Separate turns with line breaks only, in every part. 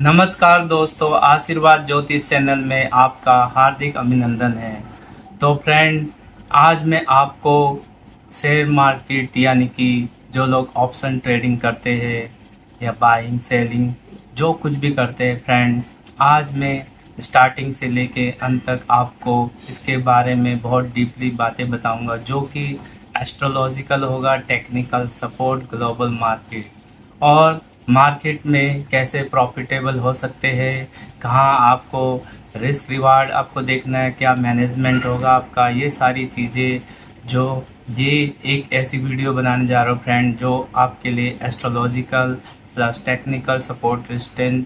नमस्कार दोस्तों, आशीर्वाद ज्योतिष चैनल में आपका हार्दिक अभिनंदन है। तो फ्रेंड, आज मैं आपको शेयर मार्केट यानी कि जो लोग ऑप्शन ट्रेडिंग करते हैं या बाइंग सेलिंग जो कुछ भी करते हैं फ्रेंड, आज मैं स्टार्टिंग से लेके अंत तक आपको इसके बारे में बहुत डीपली बातें बताऊंगा, जो कि एस्ट्रोलॉजिकल होगा, टेक्निकल सपोर्ट, ग्लोबल मार्केट और मार्केट में कैसे प्रॉफिटेबल हो सकते हैं, कहाँ आपको रिस्क रिवार्ड आपको देखना है, क्या मैनेजमेंट होगा आपका, ये सारी चीज़ें जो ये एक ऐसी वीडियो बनाने जा रहा हूँ फ्रेंड, जो आपके लिए astrological plus technical support strength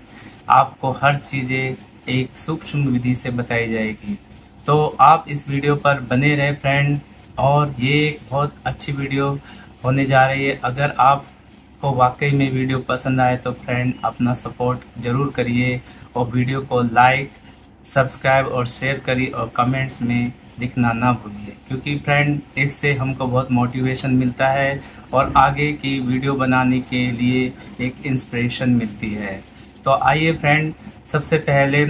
आपको हर चीज़ें एक सूक्ष्म विधि से बताई जाएगी। तो आप इस वीडियो पर बने रहे फ्रेंड, और ये एक बहुत अच्छी वीडियो होने जा रही है। अगर आप को वाकई में वीडियो पसंद आए तो फ्रेंड अपना सपोर्ट ज़रूर करिए और वीडियो को लाइक, सब्सक्राइब और शेयर करिए और कमेंट्स में लिखना ना भूलिए, क्योंकि फ्रेंड इससे हमको बहुत मोटिवेशन मिलता है और आगे की वीडियो बनाने के लिए एक इंस्पिरेशन मिलती है। तो आइए फ्रेंड, सबसे पहले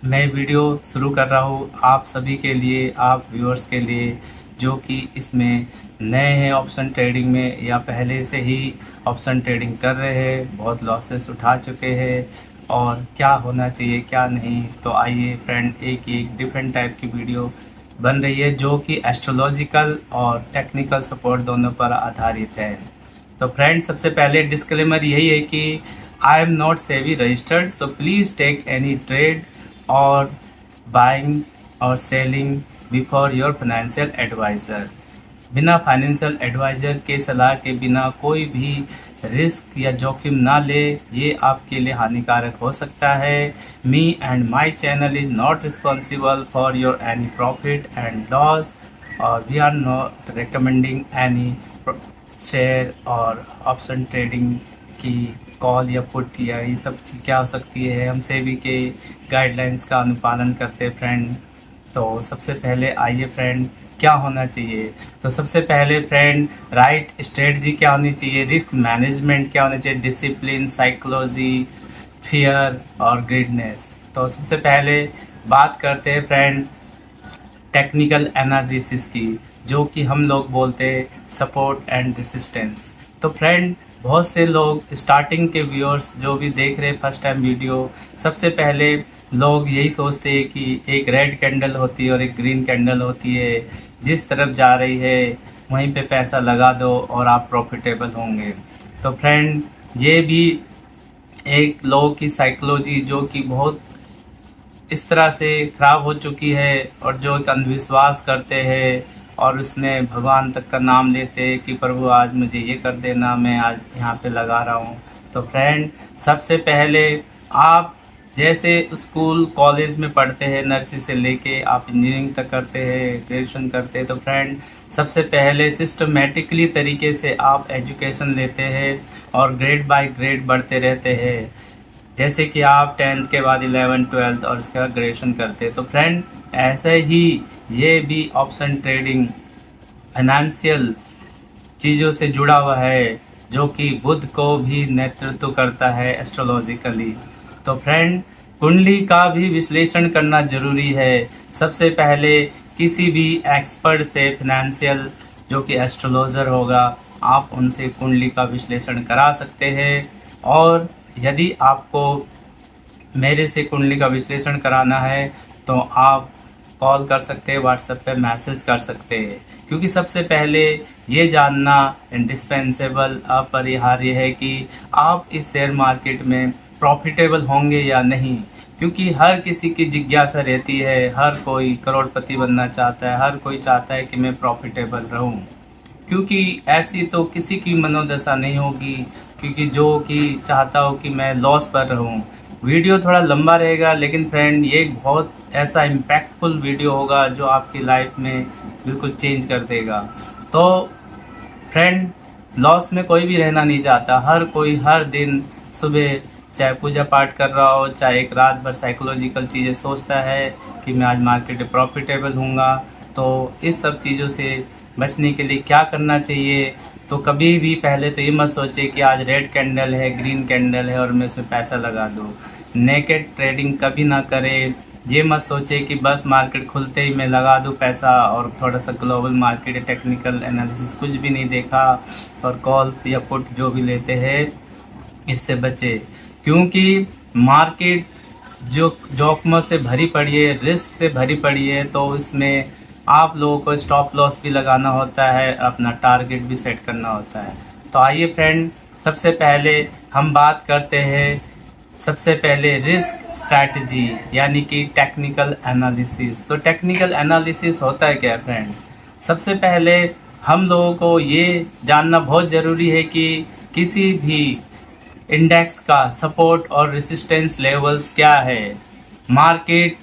मैं वीडियो शुरू कर रहा हूँ आप सभी के लिए, आप व्यूअर्स के लिए जो कि इसमें नए हैं ऑप्शन ट्रेडिंग में या पहले से ही ऑप्शन ट्रेडिंग कर रहे हैं, बहुत लॉसेस उठा चुके हैं और क्या होना चाहिए क्या नहीं। तो आइए फ्रेंड, एक डिफरेंट टाइप की वीडियो बन रही है जो कि एस्ट्रोलॉजिकल और टेक्निकल सपोर्ट दोनों पर आधारित है। तो फ्रेंड, सबसे पहले डिस्क्लेमर यही है कि I am not SEBI registered, so please take any trade और बाइंग और selling before your financial advisor. बिना फाइनेंशियल एडवाइज़र के सलाह के बिना कोई भी रिस्क या जोखिम ना ले, ये आपके लिए हानिकारक हो सकता है। Me and my channel is not responsible for your any profit and loss, और we are not recommending any share और ऑप्शन ट्रेडिंग की कॉल या पुट या ये सब क्या हो सकती है। हम सेबी के गाइडलाइंस का अनुपालन करते हैं फ्रेंड। तो सबसे पहले आइए फ्रेंड, क्या होना चाहिए। तो सबसे पहले फ्रेंड, राइट स्ट्रेटजी क्या होनी चाहिए, रिस्क मैनेजमेंट क्या होना चाहिए, डिसिप्लिन, साइकोलॉजी, फियर और ग्रीडनेस। तो सबसे पहले बात करते हैं फ्रेंड टेक्निकल एनालिसिस की, जो कि हम लोग बोलते हैं सपोर्ट एंड रेसिस्टेंस। तो फ्रेंड, बहुत से लोग स्टार्टिंग के व्यूअर्स जो भी देख रहे हैं फर्स्ट टाइम वीडियो, सबसे पहले लोग यही सोचते हैं कि एक रेड कैंडल होती है और एक ग्रीन कैंडल होती है, जिस तरफ जा रही है वहीं पे पैसा लगा दो और आप प्रॉफिटेबल होंगे। तो फ्रेंड, ये भी एक लोगों की साइकोलॉजी जो कि बहुत इस तरह से ख़राब हो चुकी है, और जो एक अंधविश्वास करते हैं और उसमें भगवान तक का नाम लेते हैं कि प्रभु आज मुझे ये कर देना, मैं आज यहाँ पे लगा रहा हूँ। तो फ्रेंड, सबसे पहले आप जैसे स्कूल कॉलेज में पढ़ते हैं, नर्सरी से लेके आप इंजीनियरिंग तक करते हैं, ग्रेजुएशन करते हैं, तो फ्रेंड सबसे पहले सिस्टमेटिकली तरीके से आप एजुकेशन लेते हैं और ग्रेड बाय ग्रेड बढ़ते रहते हैं। जैसे कि आप 10th के बाद 11th 12th और उसके बाद ग्रेजुएशन करते हैं। तो फ्रेंड, ऐसे ही ये भी ऑप्शन ट्रेडिंग फाइनेंशियल चीज़ों से जुड़ा हुआ है, जो कि बुध को भी नेतृत्व करता है एस्ट्रोलॉजिकली। तो फ्रेंड, कुंडली का भी विश्लेषण करना जरूरी है। सबसे पहले किसी भी एक्सपर्ट से, फाइनेंशियल जो कि एस्ट्रोलॉजर होगा, आप उनसे कुंडली का विश्लेषण करा सकते हैं। और यदि आपको मेरे से कुंडली का विश्लेषण कराना है तो आप कॉल कर सकते हैं, व्हाट्सएप पे मैसेज कर सकते हैं, क्योंकि सबसे पहले ये जानना इंडिस्पेंसेबल अपरिहार्य है कि आप इस शेयर मार्केट में प्रॉफिटेबल होंगे या नहीं। क्योंकि हर किसी की जिज्ञासा रहती है, हर कोई करोड़पति बनना चाहता है, हर कोई चाहता है कि मैं प्रॉफिटेबल रहूं, क्योंकि ऐसी तो किसी की मनोदशा नहीं होगी क्योंकि जो कि चाहता हो कि मैं लॉस पर रहूं। वीडियो थोड़ा लंबा रहेगा, लेकिन फ्रेंड ये एक बहुत ऐसा इम्पैक्टफुल वीडियो होगा जो आपकी लाइफ में बिल्कुल चेंज कर देगा। तो फ्रेंड, लॉस में कोई भी रहना नहीं चाहता। हर कोई हर दिन सुबह चाहे पूजा पाठ कर रहा हो, चाहे एक रात भर साइकोलॉजिकल चीज़ें सोचता है कि मैं आज मार्केट में प्रॉफिटेबल हूँगा। तो इस सब चीज़ों से बचने के लिए क्या करना चाहिए, तो कभी भी पहले तो ये मत सोचे कि आज रेड कैंडल है, ग्रीन कैंडल है और मैं इसमें पैसा लगा दूँ। नेकेड ट्रेडिंग कभी ना करें। ये मत सोचे कि बस मार्केट खुलते ही मैं लगा दूँ पैसा और थोड़ा सा ग्लोबल मार्केट टेक्निकल एनालिसिस कुछ भी नहीं देखा और कॉल या पुट जो भी लेते हैं इससे बचे, क्योंकि मार्केट जो जोखिमों से भरी पड़ी है, रिस्क से भरी पड़ी है, तो इसमें आप लोगों को स्टॉप लॉस भी लगाना होता है, अपना टारगेट भी सेट करना होता है। तो आइए फ्रेंड, सबसे पहले हम बात करते हैं सबसे पहले रिस्क स्ट्रैटेजी यानी कि टेक्निकल एनालिसिस। तो टेक्निकल एनालिसिस होता है क्या फ्रेंड? सबसे पहले हम लोगों को ये जानना बहुत ज़रूरी है कि किसी भी इंडेक्स का सपोर्ट और रेसिस्टेंस लेवल्स क्या है। मार्केट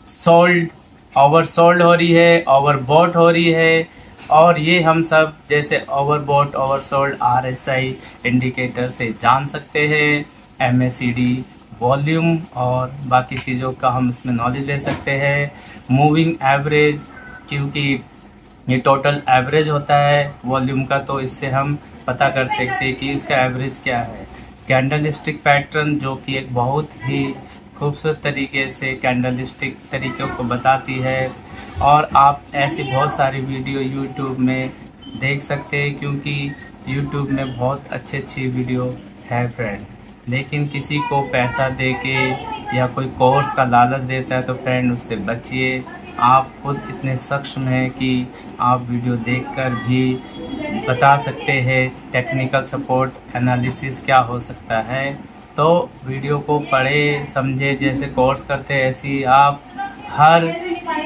सोल्ड, ओवरसोल्ड हो रही है, ओवरबॉट हो रही है, और ये हम सब जैसे ओवरबॉट ओवरसोल्ड RSI इंडिकेटर से जान सकते हैं। MACD वॉल्यूम और बाकी चीज़ों का हम इसमें नॉलेज ले सकते हैं। मूविंग एवरेज, क्योंकि ये टोटल एवरेज होता है वॉल्यूम का, तो इससे हम पता कर सकते हैं कि इसका एवरेज क्या है। कैंडलस्टिक पैटर्न, जो कि एक बहुत ही खूबसूरत तरीके से कैंडलस्टिक तरीक़ों को बताती है, और आप ऐसी बहुत सारी वीडियो यूट्यूब में देख सकते हैं, क्योंकि यूट्यूब में बहुत अच्छी वीडियो है फ्रेंड। लेकिन किसी को पैसा दे के या कोई कोर्स का लालच देता है तो फ्रेंड उससे बचिए। आप खुद इतने सक्षम हैं कि आप वीडियो देखकर भी बता सकते हैं टेक्निकल सपोर्ट एनालिसिस क्या हो सकता है। तो वीडियो को पढ़े समझे, जैसे कोर्स करते हैं ऐसे ही आप हर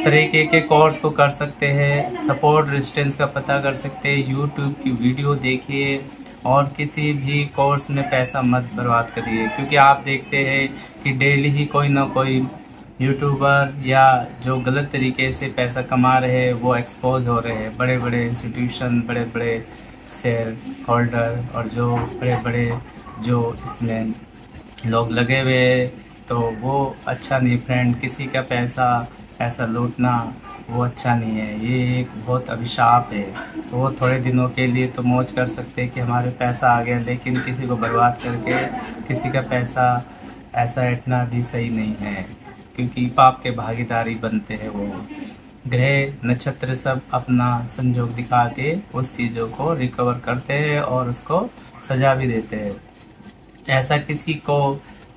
तरीके के कोर्स को कर सकते हैं। सपोर्ट रेजिस्टेंस का पता कर सकते हैं। यूट्यूब की वीडियो देखिए और किसी भी कोर्स में पैसा मत बर्बाद करिए, क्योंकि आप देखते हैं कि डेली ही कोई ना कोई यूट्यूबर या जो गलत तरीके से पैसा कमा रहे हैं वो एक्सपोज हो रहे हैं। बड़े बड़े इंस्टीट्यूशन, बड़े बड़े शेयर होल्डर और जो बड़े बड़े जो इसमें लोग लगे हुए हैं, तो वो अच्छा नहीं फ्रेंड। किसी का पैसा ऐसा लूटना वो अच्छा नहीं है, ये एक बहुत अभिशाप है। तो वो थोड़े दिनों के लिए तो मौज कर सकते हैं कि हमारे पैसा आ गया, लेकिन किसी को बर्बाद करके किसी का पैसा ऐसा इतना भी सही नहीं है, क्योंकि पाप के भागीदारी बनते हैं वो। ग्रह नक्षत्र सब अपना संजोग दिखा के उस चीज़ों को रिकवर करते हैं और उसको सजा भी देते हैं। ऐसा किसी को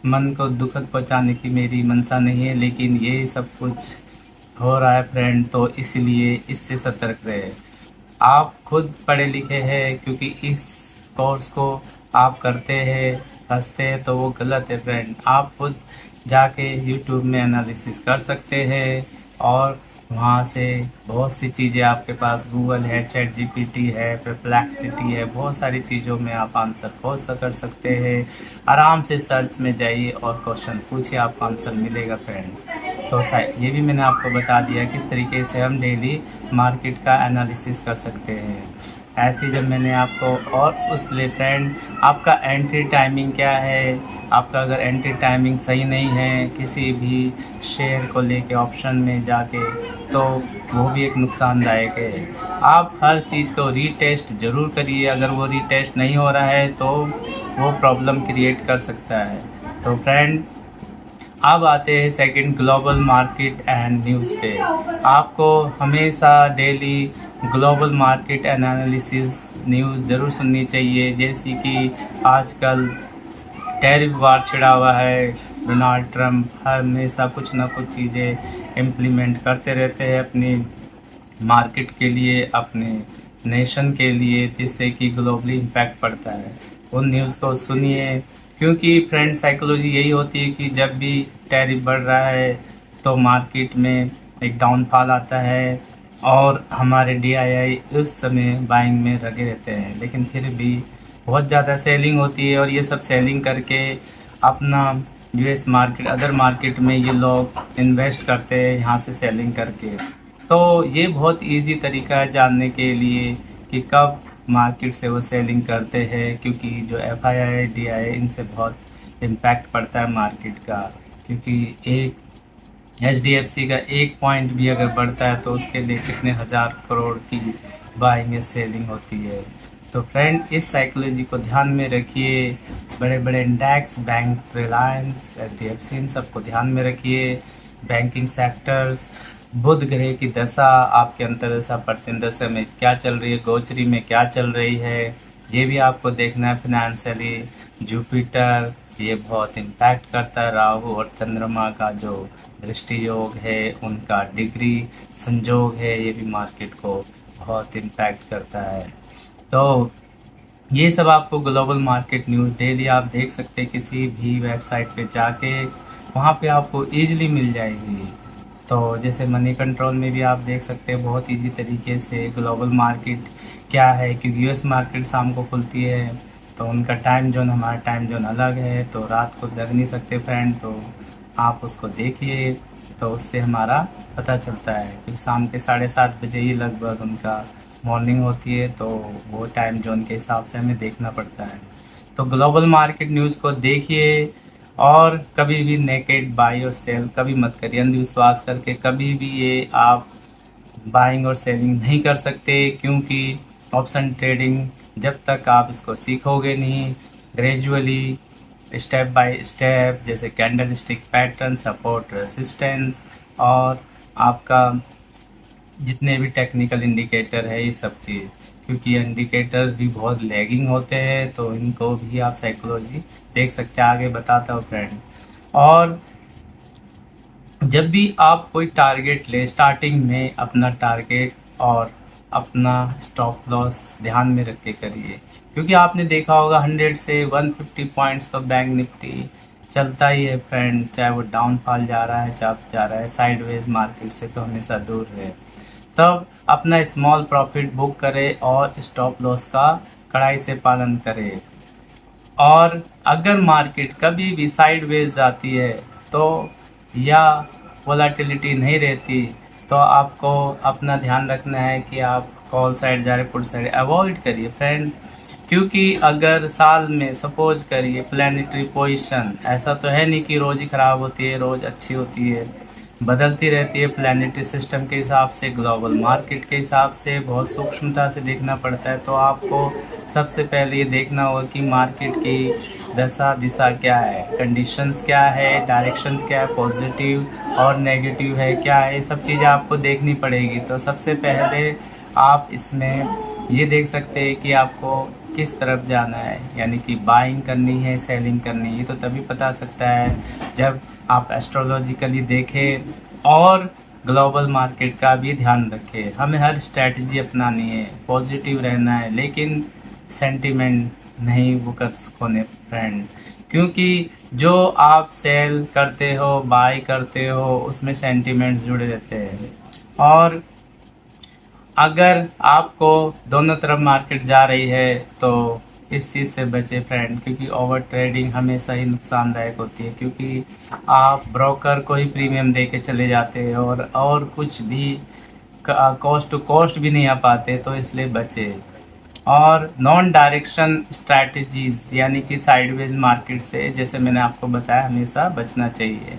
मन को दुखद पहुंचाने की मेरी मंशा नहीं है, लेकिन ये सब कुछ हो रहा है फ्रेंड, तो इसलिए इससे सतर्क रहे। आप खुद पढ़े लिखे हैं, क्योंकि इस कोर्स को आप करते हैं हंसते हैं तो वो गलत है फ्रेंड। आप खुद जाके यूट्यूब में एनालिसिस कर सकते हैं और वहाँ से बहुत सी चीज़ें आपके पास गूगल है, ChatGPT है, परप्लेक्सिटी है, बहुत सारी चीज़ों में आप आंसर खोज कर सकते हैं। आराम से सर्च में जाइए और क्वेश्चन पूछिए, आपको आंसर मिलेगा फ्रेंड। तो ये भी मैंने आपको बता दिया किस तरीके से हम डेली मार्केट का एनालिसिस कर सकते हैं। ऐसे जब मैंने आपको और उस लिए फ्रेंड आपका एंट्री टाइमिंग क्या है। आपका अगर एंट्री टाइमिंग सही नहीं है किसी भी शेयर को लेके ऑप्शन में जाके, तो वो भी एक नुकसानदायक है। आप हर चीज़ को रीटेस्ट ज़रूर करिए, अगर वो रीटेस्ट नहीं हो रहा है तो वो प्रॉब्लम क्रिएट कर सकता है। तो फ्रेंड अब आते हैं second, global market and news पे। आपको हमेशा daily global market analysis news ज़रूर सुननी चाहिए, जैसे कि आजकल टैरिफ वार छिड़ा हुआ है। डोनाल्ड ट्रंप हमेशा कुछ ना कुछ चीज़ें इम्प्लीमेंट करते रहते हैं अपनी मार्केट के लिए, अपने नेशन के लिए, जिससे कि ग्लोबली इम्पैक्ट पड़ता है। उन न्यूज़ को सुनिए, क्योंकि फ्रेंड साइकोलॉजी यही होती है कि जब भी टैरिफ बढ़ रहा है तो मार्केट में एक डाउनफॉल आता है और हमारे DII उस समय बाइंग में लगे रहते हैं, लेकिन फिर भी बहुत ज़्यादा सेलिंग होती है और ये सब सेलिंग करके अपना US मार्केट, अदर मार्केट में ये लोग इन्वेस्ट करते हैं यहाँ से सेलिंग करके। तो ये बहुत इजी तरीका है जानने के लिए कि कब मार्केट से वो सेलिंग करते हैं, क्योंकि जो FII DII इनसे बहुत इम्पैक्ट पड़ता है मार्केट का। क्योंकि एक HDFC का एक पॉइंट भी अगर बढ़ता है तो उसके लिए कितने हज़ार करोड़ की बाइंग या सेलिंग होती है। तो फ्रेंड इस साइकोलॉजी को ध्यान में रखिए। बड़े बड़े इंडेक्स बैंक, रिलायंस, HDFC, इन सबको ध्यान में रखिए। बैंकिंग सेक्टर्स, बुध ग्रह की दशा आपके अंतर्दशा प्रतिन दशा में क्या चल रही है, गोचरी में क्या चल रही है, ये भी आपको देखना है। फिनेंशियली जुपिटर ये बहुत इम्पैक्ट करता है। राहु और चंद्रमा का जो दृष्टि योग है, उनका डिग्री संयोग है, ये भी मार्केट को बहुत इम्पैक्ट करता है। तो ये सब आपको ग्लोबल मार्केट न्यूज़ डेली आप देख सकते हैं किसी भी वेबसाइट पे जाके, वहाँ पे आपको ईजिली मिल जाएगी। तो जैसे मनी कंट्रोल में भी आप देख सकते हैं बहुत इजी तरीके से ग्लोबल मार्केट क्या है, क्योंकि US मार्केट शाम को खुलती है, तो उनका टाइम जोन हमारा टाइम जोन अलग है, तो रात को लग नहीं सकते फ्रेंड। तो आप उसको देखिए, तो उससे हमारा पता चलता है, क्योंकि शाम के 7:30 बजे ही लगभग उनका मॉर्निंग होती है, तो वो टाइम जोन के हिसाब से हमें देखना पड़ता है। तो ग्लोबल मार्केट न्यूज़ को देखिए, और कभी भी नेकेड बाई और सेल कभी मत करिए। अंधविश्वास करके कभी भी ये आप बाइंग और सेलिंग नहीं कर सकते, क्योंकि ऑप्शन ट्रेडिंग जब तक आप इसको सीखोगे नहीं, ग्रेजुअली स्टेप बाय स्टेप, जैसे candle stick pattern, support, resistance, और आपका जितने भी टेक्निकल इंडिकेटर है, ये सब चीज़, क्योंकि इंडिकेटर्स भी बहुत लैगिंग होते हैं, तो इनको भी आप साइकोलॉजी देख सकते हैं। आगे बताता हूँ फ्रेंड। और जब भी आप कोई टारगेट ले, स्टार्टिंग में अपना टारगेट और अपना स्टॉप लॉस ध्यान में रख के करिए, क्योंकि आपने देखा होगा 100 से 150 पॉइंट्स तो बैंक निफ्टी चलता ही है फ्रेंड, चाहे वो डाउनफॉल जा रहा है, चाहे जा रहा है साइडवेज, मार्केट से तो हमेशा दूर रहे। तब अपना स्मॉल प्रॉफिट बुक करे और स्टॉप लॉस का कड़ाई से पालन करे। और अगर मार्केट कभी भी साइडवेज जाती है, तो या वोलेटिलिटी नहीं रहती, तो आपको अपना ध्यान रखना है कि आप कॉल साइड जा रहे, पुट साइड अवॉइड करिए फ्रेंड। क्योंकि अगर साल में सपोज करिए प्लानिटरी पोजीशन, ऐसा तो है नहीं कि रोज़ ही ख़राब होती है, रोज़ अच्छी होती है, बदलती रहती है प्लानिटरी सिस्टम के हिसाब से, ग्लोबल मार्केट के हिसाब से, बहुत सूक्ष्मता से देखना पड़ता है। तो आपको सबसे पहले ये देखना होगा कि मार्केट की दशा दिशा क्या है, कंडीशंस क्या है, डायरेक्शंस क्या है, पॉजिटिव और नेगेटिव है क्या है, ये सब चीज़ें आपको देखनी पड़ेगी। तो सबसे पहले आप इसमें ये देख सकते हैं कि आपको किस तरफ जाना है, यानी कि बाइंग करनी है, सेलिंग करनी है, ये तो तभी पता सकता है जब आप एस्ट्रोलॉजिकली देखें और ग्लोबल मार्केट का भी ध्यान रखें। हमें हर स्ट्रैटेजी अपनानी है, पॉजिटिव रहना है, लेकिन सेंटिमेंट नहीं वो कर खोने फ्रेंड, क्योंकि जो आप सेल करते हो, बाय करते हो, उसमें सेंटिमेंट्स जुड़े रहते हैं। और अगर आपको दोनों तरफ मार्केट जा रही है, तो इस चीज़ से बचे फ्रेंड, क्योंकि ओवर ट्रेडिंग हमेशा ही नुकसानदायक होती है, क्योंकि आप ब्रोकर को ही प्रीमियम दे के चले जाते हैं और कुछ भी कॉस्ट टू कॉस्ट भी नहीं आ पाते, तो इसलिए बचे। और नॉन डायरेक्शन स्ट्रैटेजीज, यानी कि साइडवेज मार्केट से, जैसे मैंने आपको बताया, हमेशा बचना चाहिए।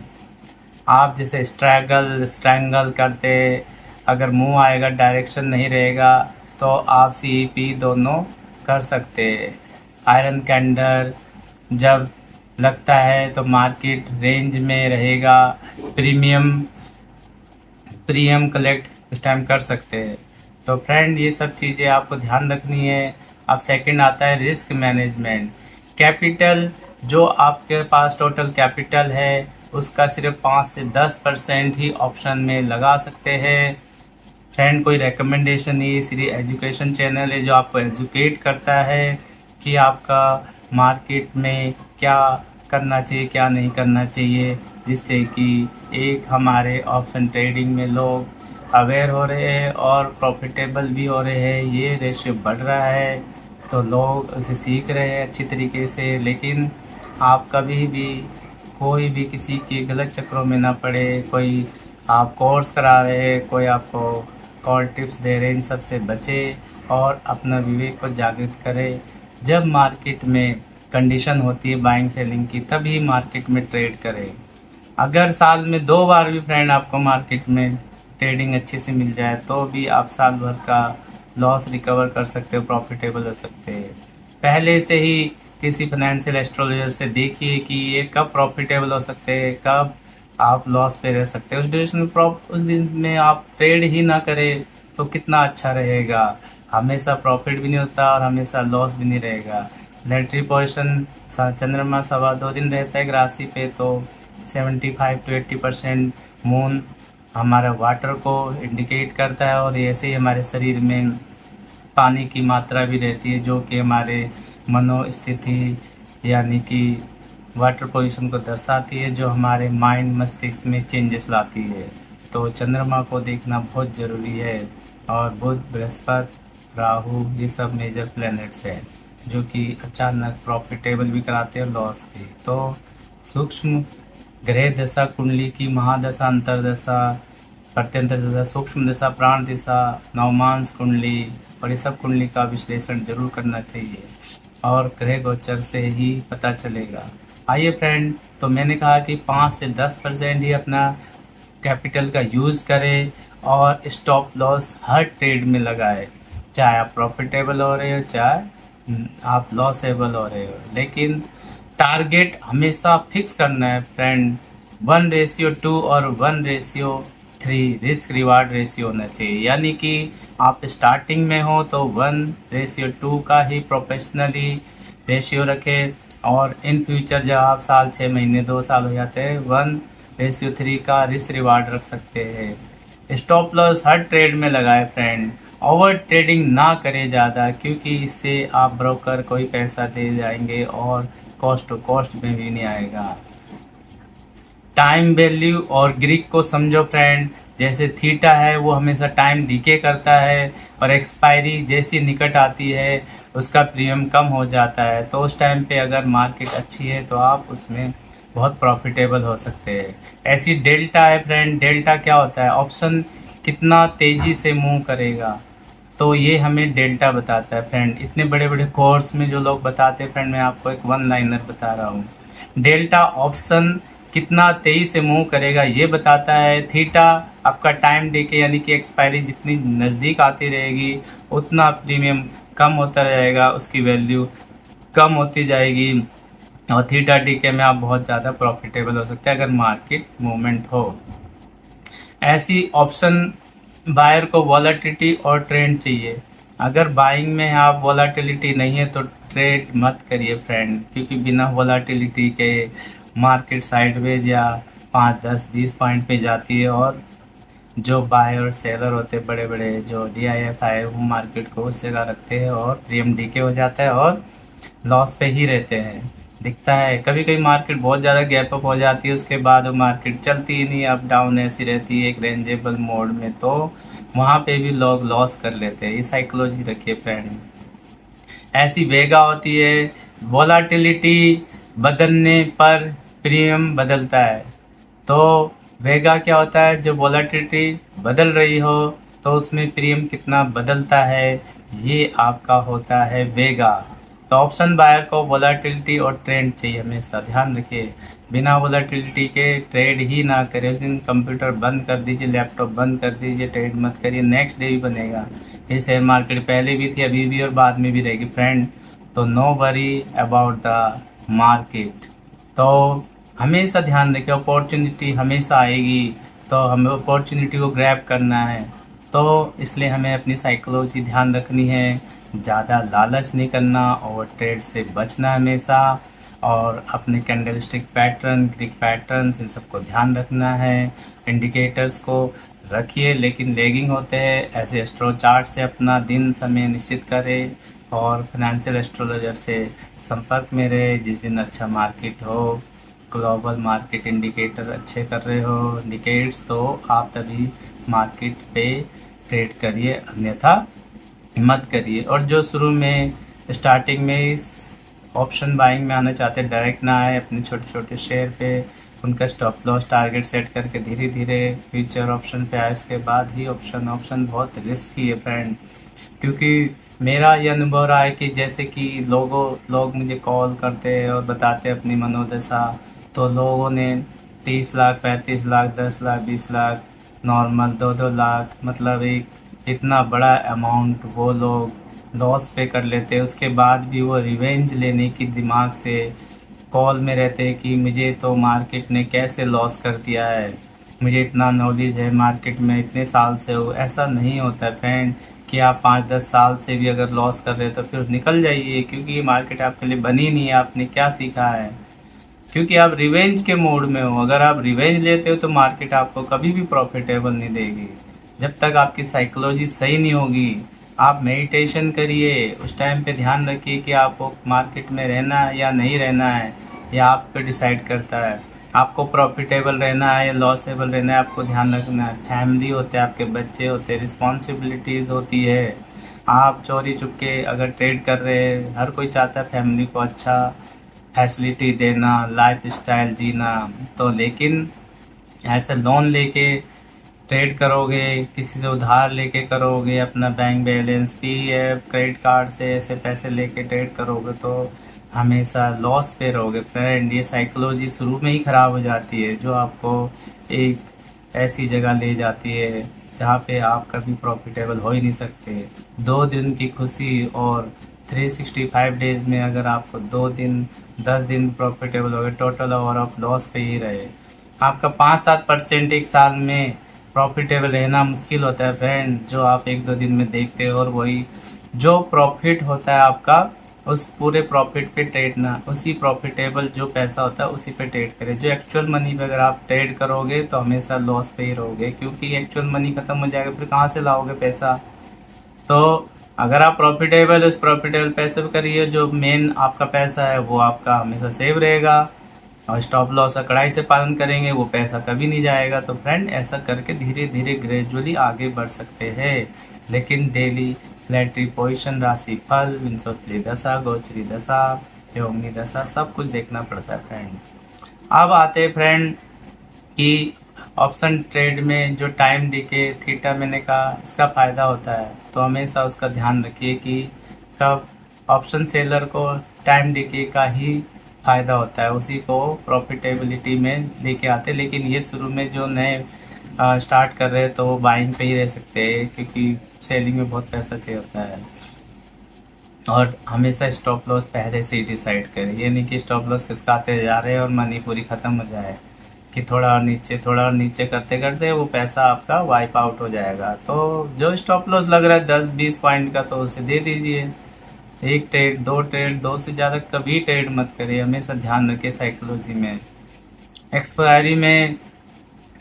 आप जैसे स्ट्रैंगल करते, अगर मुंह आएगा, डायरेक्शन नहीं रहेगा, तो आप CEP दोनों कर सकते हैं। आयरन कैंडल जब लगता है तो मार्केट रेंज में रहेगा, प्रीमियम कलेक्ट उस टाइम कर सकते हैं। तो फ्रेंड ये सब चीज़ें आपको ध्यान रखनी है। अब सेकंड आता है रिस्क मैनेजमेंट। कैपिटल, जो आपके पास टोटल कैपिटल है, उसका सिर्फ 5 से 10% ही ऑप्शन में लगा सकते हैं फ्रेंड। कोई रिकमेंडेशन नहीं, सिर्फ एजुकेशन चैनल है जो आपको एजुकेट करता है कि आपका मार्केट में क्या करना चाहिए, क्या नहीं करना चाहिए, जिससे कि एक हमारे ऑप्शन ट्रेडिंग में लोग अवेयर हो रहे हैं और प्रॉफिटेबल भी हो रहे हैं। ये रेशियो बढ़ रहा है, तो लोग उसे सीख रहे हैं अच्छी तरीके से। लेकिन आप कभी भी कोई भी किसी के गलत चक्रों में ना पड़े। कोई आप कोर्स करा रहे हैं, कोई आपको कॉल टिप्स दे रहे हैं, इन सब से बचे और अपना विवेक को जागृत करें। जब मार्केट में कंडीशन होती है बाइंग सेलिंग की, तभी मार्केट में ट्रेड करें। अगर साल में 2 बार भी फ्रेंड आपको मार्केट में ट्रेडिंग अच्छे से मिल जाए, तो भी आप साल भर का लॉस रिकवर कर सकते हो, प्रॉफिटेबल हो सकते हैं। पहले से ही किसी फाइनेंशियल एस्ट्रोलॉजर से देखिए कि ये कब प्रॉफिटेबल हो सकते हैं, कब आप लॉस पे रह सकते हैं। उस दिन में आप ट्रेड ही ना करें तो कितना अच्छा रहेगा। हमेशा प्रॉफिट भी नहीं होता और हमेशा लॉस भी नहीं रहेगा। प्लेनेटरी पोजिशन चंद्रमा 2.25 दिन रहता है एक राशि पे, तो 75 to 80% मून हमारा वाटर को इंडिकेट करता है, और ऐसे ही हमारे शरीर में पानी की मात्रा भी रहती है जो कि हमारे मनोस्थिति यानी कि वाटर पोल्यूशन को दर्शाती है, जो हमारे माइंड मस्तिष्क में चेंजेस लाती है। तो चंद्रमा को देखना बहुत ज़रूरी है। और बुध, बृहस्पति, राहु ये सब मेजर प्लैनेट्स हैं जो कि अचानक प्रॉफिटेबल भी कराते हैं, लॉस भी। तो सूक्ष्म ग्रह दशा, कुंडली की महादशा, अंतरदशा, प्रत्यंतर दशा, सूक्ष्म दशा, प्राण दशा, नवमांश कुंडली और ये सब कुंडली का विश्लेषण जरूर करना चाहिए, और ग्रह गोचर से ही पता चलेगा। आइए फ्रेंड, तो मैंने कहा कि 5 से 10% ही अपना कैपिटल का यूज़ करें और स्टॉप लॉस हर ट्रेड में लगाए, चाहे आप प्रॉफिटेबल हो रहे हो चाहे आप लॉसेबल हो रहे हो। लेकिन टारगेट हमेशा फिक्स करना है फ्रेंड। 1:2 और 1:3 रिस्क रिवार्ड रेशियो होना चाहिए। यानी कि आप स्टार्टिंग में हो तो 1:2 का ही प्रोफेशनली रेशियो रखें, और इन फ्यूचर जब आप साल 6 महीने 2 साल हो जाते हैं 1:3 का रिस्क रिवार्ड रख सकते हैं। स्टॉप लॉस हर ट्रेड में लगाए फ्रेंड। ओवर ट्रेडिंग ना करें ज़्यादा, क्योंकि इससे आप ब्रोकर कोई पैसा दे जाएंगे और कॉस्ट टू कॉस्ट में भी नहीं आएगा। टाइम वैल्यू और ग्रीक को समझो फ्रेंड। जैसे थीटा है वो हमेशा टाइम डीके करता है, और एक्सपायरी जैसी निकट आती है उसका प्रीमियम कम हो जाता है। तो उस टाइम पे अगर मार्केट अच्छी है तो आप उसमें बहुत प्रॉफिटेबल हो सकते हैं। ऐसी डेल्टा है फ्रेंड। डेल्टा क्या होता है? ऑप्शन कितना तेज़ी से मूव करेगा, तो ये हमें डेल्टा बताता है फ्रेंड। इतने बड़े बड़े कोर्स में जो लोग बताते हैं फ्रेंड, मैं आपको एक वन लाइनर बता रहा हूँ। डेल्टा ऑप्शन कितना तेज़ी से मूव करेगा ये बताता है। थीटा आपका टाइम डीके यानी कि एक्सपायरी जितनी नज़दीक आती रहेगी उतना प्रीमियम कम होता रहेगा, उसकी वैल्यू कम होती जाएगी, और थीटा डीके में आप बहुत ज़्यादा प्रॉफिटेबल हो सकते हैं अगर मार्केट मूवमेंट हो। ऐसी ऑप्शन बायर को वॉलेटिलिटी और ट्रेंड चाहिए। अगर बाइंग में आप वॉलेटिलिटी नहीं है तो ट्रेड मत करिए फ्रेंड, क्योंकि बिना वॉलेटिलिटी के मार्केट साइडवेज या 5, 10, 20 पॉइंट पे जाती है, और जो बायर और सेलर होते हैं बड़े बड़े जो DIF आए वो मार्केट को उस जगह रखते हैं और प्रीमियम डीके हो जाता है और लॉस पे ही रहते हैं। दिखता है कभी कभी मार्केट बहुत ज़्यादा गैप अप हो जाती है, उसके बाद वो मार्केट चलती ही नहीं, अप डाउन ऐसी रहती है एक रेंजेबल मोड में, तो वहाँ पे भी लोग लॉस कर लेते हैं। ये साइकोलॉजी रखिए फ्रेंड। ऐसी वेगा होती है, वोलाटिलिटी बदलने पर प्रीमियम बदलता है। तो वेगा क्या होता है? जब वोलाटिलिटी बदल रही हो तो उसमें प्रीमियम कितना बदलता है, ये आपका होता है वेगा। तो ऑप्शन बायर को वोलाटिलिटी और ट्रेंड चाहिए, हमेशा ध्यान रखिए। बिना वोलाटिलिटी के ट्रेड ही ना करें। उस दिन कंप्यूटर बंद कर दीजिए, लैपटॉप बंद कर दीजिए, ट्रेड मत करिए, नेक्स्ट डे भी बनेगा। ये शेयर मार्केट पहले भी थी, अभी भी और बाद में भी रहेगी फ्रेंड। तो no worry about the market. तो हमेशा ध्यान रखें, अपॉर्चुनिटी हमेशा आएगी, तो हमें अपॉर्चुनिटी को ग्रैब करना है। तो इसलिए हमें अपनी साइकोलॉजी ध्यान रखनी है, ज़्यादा लालच नहीं करना, ओवर ट्रेड से बचना हमेशा, और अपने candlestick pattern, Greek patterns in सबको ध्यान रखना है। इंडिकेटर्स को रखिए लेकिन लेगिंग होते हैं, ऐसे एस्ट्रो चार्ट से अपना दिन समय निश्चित करें, और फाइनेंशियल एस्ट्रोलॉजर से संपर्क में रहे। जिस दिन अच्छा मार्केट हो, ग्लोबल मार्केट इंडिकेटर अच्छे कर रहे हो इंडिकेट्स, तो आप तभी मार्केट पे ट्रेड करिए, अन्यथा मत करिए। और जो शुरू में स्टार्टिंग में इस ऑप्शन बाइंग में आना चाहते हैं, डायरेक्ट ना आए, अपने छोटे छोटे शेयर पे उनका स्टॉप लॉस टारगेट सेट करके धीरे धीरे फ्यूचर ऑप्शन पे आए, उसके बाद ही ऑप्शन बहुत रिस्की है फ्रेंड। क्योंकि मेरा ये अनुभव रहा है कि जैसे कि लोग मुझे कॉल करते हैं और बताते हैं अपनी मनोदशा, तो लोगों ने 30 लाख, 35 लाख, 10 लाख, 20 लाख, नॉर्मल 2-2 लाख, मतलब एक इतना बड़ा अमाउंट वो लोग लॉस पे कर लेते हैं, उसके बाद भी वो रिवेंज लेने की दिमाग से कॉल में रहते हैं कि मुझे तो मार्केट ने कैसे लॉस कर दिया है, मुझे इतना नॉलेज है मार्केट में, इतने साल से हो। ऐसा नहीं होता है फ्रेंड कि आप 5-10 साल से भी अगर लॉस कर रहे हो तो फिर निकल जाइए, क्योंकि ये मार्केट आपके लिए बनी नहीं है। आपने क्या सीखा है? क्योंकि आप रिवेंज के मोड में हो। अगर आप रिवेंज लेते हो तो मार्केट आपको कभी भी प्रॉफिटेबल नहीं देगी, जब तक आपकी साइकोलॉजी सही नहीं होगी। आप मेडिटेशन करिए, उस टाइम पे ध्यान रखिए कि आपको मार्केट में रहना है या नहीं रहना है, या आप पे डिसाइड करता है। आपको प्रॉफिटेबल रहना है या लॉसेबल रहना है, आपको ध्यान रखना है। फैमिली होते हैं, आपके बच्चे होते हैं, रिस्पॉन्सिबिलिटीज़ होती है। आप चोरी चुपके अगर ट्रेड कर रहे हैं, हर कोई चाहता है फैमिली को अच्छा फैसिलिटी देना, लाइफ स्टाइल जीना। तो लेकिन ऐसे लोन लेके ट्रेड करोगे, किसी से उधार लेके करोगे, अपना bank balance PF credit card से ऐसे पैसे लेके ट्रेड करोगे तो हमेशा लॉस पे रहोगे फ्रेंड। ये साइकोलॉजी शुरू में ही ख़राब हो जाती है, जो आपको एक ऐसी जगह ले जाती है जहाँ पे आप कभी प्रॉफिटेबल हो ही नहीं सकते। 2 दिन की खुशी और 365 डेज में अगर आपको 2 दिन 10 दिन प्रॉफिटेबल हो गए, टोटल ओवर ऑफ लॉस पे ही रहे। आपका 5-7% एक साल में प्रॉफिटेबल रहना मुश्किल होता है फ्रेंड, जो आप 1-2 दिन में देखते हो। और वही जो प्रॉफिट होता है आपका, उस पूरे प्रॉफिट पे ट्रेड ना, उसी प्रॉफिटेबल जो पैसा होता है उसी पे ट्रेड करें। जो एक्चुअल मनी पे अगर आप ट्रेड करोगे तो हमेशा लॉस पे ही रहोगे, क्योंकि एक्चुअल मनी खत्म हो जाएगा, फिर कहाँ से लाओगे पैसा? तो अगर आप प्रॉफिटेबल उस प्रॉफिटेबल पैसे पे करिए, जो मेन आपका पैसा है वो आपका हमेशा सेव रहेगा। और स्टॉप लॉस का कड़ाई से पालन करेंगे, वो पैसा कभी नहीं जाएगा। तो फ्रेंड ऐसा करके धीरे धीरे ग्रेजुअली आगे बढ़ सकते हैं, लेकिन डेली प्लेटरी पोजिशन, राशि फल, विंशोत्तरी दशा, गोचरी दशा, योगिनी दशा, सब कुछ देखना पड़ता है फ्रेंड। अब आते हैं फ्रेंड कि ऑप्शन ट्रेड में जो टाइम डिके थीटा मैंने कहा, इसका फ़ायदा होता है, तो हमेशा उसका ध्यान रखिए कि कब ऑप्शन सेलर को टाइम डिके का ही फ़ायदा होता है, उसी को प्रॉफिटेबिलिटी में लेके आते हैं। लेकिन ये शुरू में जो नए स्टार्ट कर रहे हैं तो वो बाइंग पे ही रह सकते हैं, क्योंकि सेलिंग में बहुत पैसा चाहिए होता है। और हमेशा स्टॉप लॉस पहले से ही डिसाइड करें, ये नहीं कि स्टॉप लॉस खिसकाते जा रहे हैं और मनी पूरी ख़त्म हो जाए, कि थोड़ा और नीचे थोड़ा और नीचे करते करते वो पैसा आपका वाइप आउट हो जाएगा। तो जो स्टॉप लॉस लग रहा है 10-20 पॉइंट का, तो उसे दे दीजिए। एक ट्रेड, दो ट्रेड, दो से ज़्यादा कभी ट्रेड मत करिए। हमेशा ध्यान रखिए साइकोलॉजी में। एक्सपायरी में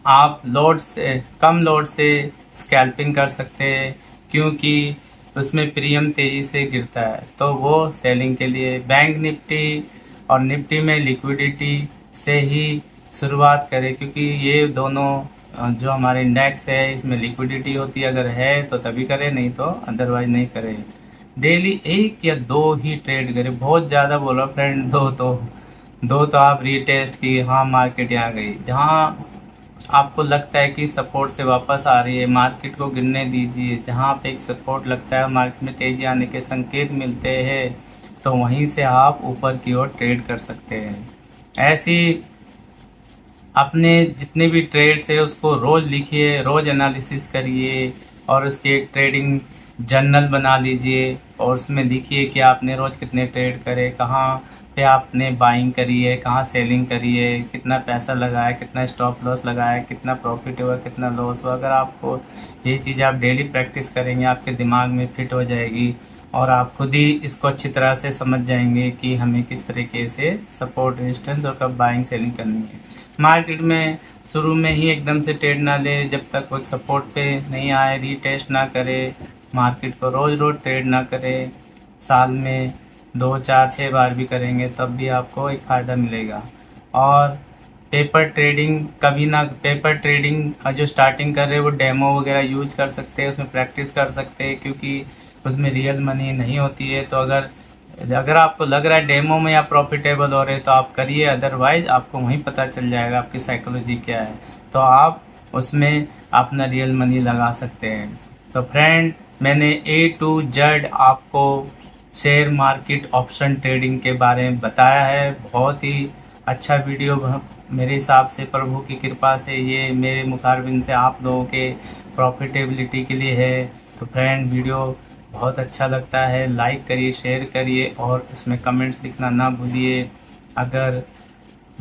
आप लोड से कम लोड से स्कैल्पिंग कर सकते हैं, क्योंकि उसमें प्रीमियम तेज़ी से गिरता है, तो वो सेलिंग के लिए। बैंक निफ्टी और निफ्टी में लिक्विडिटी से ही शुरुआत करें, क्योंकि ये दोनों जो हमारे इंडेक्स है इसमें लिक्विडिटी होती है। अगर है तो तभी करें, नहीं तो अदरवाइज नहीं करें। डेली 1 या 2 ही ट्रेड करें, बहुत ज़्यादा बोलो फ्रेंड, दो तो आप रीटेस्ट की, हाँ मार्केट यहाँ गई। जहाँ आपको लगता है कि सपोर्ट से वापस आ रही है, मार्केट को गिरने दीजिए। जहाँ पे एक सपोर्ट लगता है, मार्केट में तेज़ी आने के संकेत मिलते हैं, तो वहीं से आप ऊपर की ओर ट्रेड कर सकते हैं। ऐसी अपने जितने भी ट्रेड्स है उसको रोज़ लिखिए, रोज़ एनालिसिस करिए, और उसके एक ट्रेडिंग जर्नल बना लीजिए, और उसमें लिखिए कि आपने रोज़ कितने ट्रेड करे, कहाँ पे आपने बाइंग करी है, कहाँ सेलिंग करी है, कितना पैसा लगाया, कितना स्टॉप लॉस लगाया, कितना प्रॉफिट हुआ, कितना लॉस हुआ। अगर आपको ये चीज़ आप डेली प्रैक्टिस करेंगे, आपके दिमाग में फिट हो जाएगी, और आप खुद ही इसको अच्छी तरह से समझ जाएंगे कि हमें किस तरीके से सपोर्ट, रेजिस्टेंस और कब बाइंग सेलिंग करनी है। मार्केट में शुरू में ही एकदम से ट्रेड ना ले, जब तक वो सपोर्ट पे नहीं आए, रीटेस्ट ना करे, मार्केट को रोज़ रोज़ ट्रेड ना करे। साल में 2, 4, 6 बार भी करेंगे तब भी आपको एक फ़ायदा मिलेगा। और पेपर ट्रेडिंग कभी ना, पेपर ट्रेडिंग जो स्टार्टिंग कर रहे हैं वो डेमो वगैरह यूज कर सकते हैं, उसमें प्रैक्टिस कर सकते हैं, क्योंकि उसमें रियल मनी नहीं होती है। तो अगर आपको लग रहा है डेमो में आप प्रॉफिटेबल हो रहे तो आप करिए, अदरवाइज आपको वहीं पता चल जाएगा आपकी साइकोलॉजी क्या है, तो आप उसमें अपना रियल मनी लगा सकते हैं। तो फ्रेंड मैंने A to Z आपको शेयर मार्केट ऑप्शन ट्रेडिंग के बारे में बताया है। बहुत ही अच्छा वीडियो मेरे हिसाब से, प्रभु की कृपा से ये मेरे मुखारबिन से आप लोगों के प्रॉफिटेबिलिटी के लिए है। तो फ्रेंड वीडियो बहुत अच्छा लगता है, लाइक करिए, शेयर करिए और इसमें कमेंट्स लिखना ना भूलिए। अगर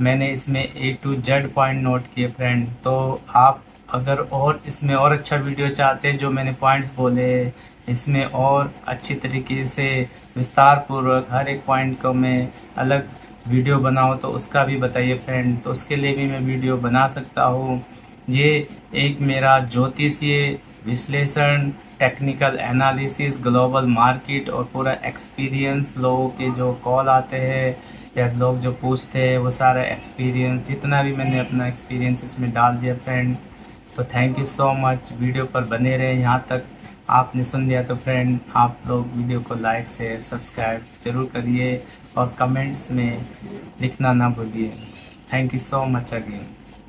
मैंने इसमें A to Z point note किए फ्रेंड, तो आप अगर और इसमें और अच्छा वीडियो चाहते हैं, जो मैंने पॉइंट्स बोले इसमें और अच्छी तरीके से विस्तार पूर्वक हर एक पॉइंट को मैं अलग वीडियो बनाऊं, तो उसका भी बताइए फ्रेंड, तो उसके लिए भी मैं वीडियो बना सकता हूं। ये एक मेरा ज्योतिषीय विश्लेषण, टेक्निकल एनालिसिस, ग्लोबल मार्केट और पूरा एक्सपीरियंस, लोगों के जो कॉल आते हैं या लोग जो पूछते हैं वो सारा एक्सपीरियंस, जितना भी मैंने अपना एक्सपीरियंस इसमें डाल दिया फ्रेंड। तो thank you so much, video पर बने रहे, यहाँ तक आपने सुन लिया तो फ्रेंड आप लोग वीडियो को लाइक शेयर सब्सक्राइब जरूर करिए और कमेंट्स में लिखना ना भूलिए। Thank you so much again.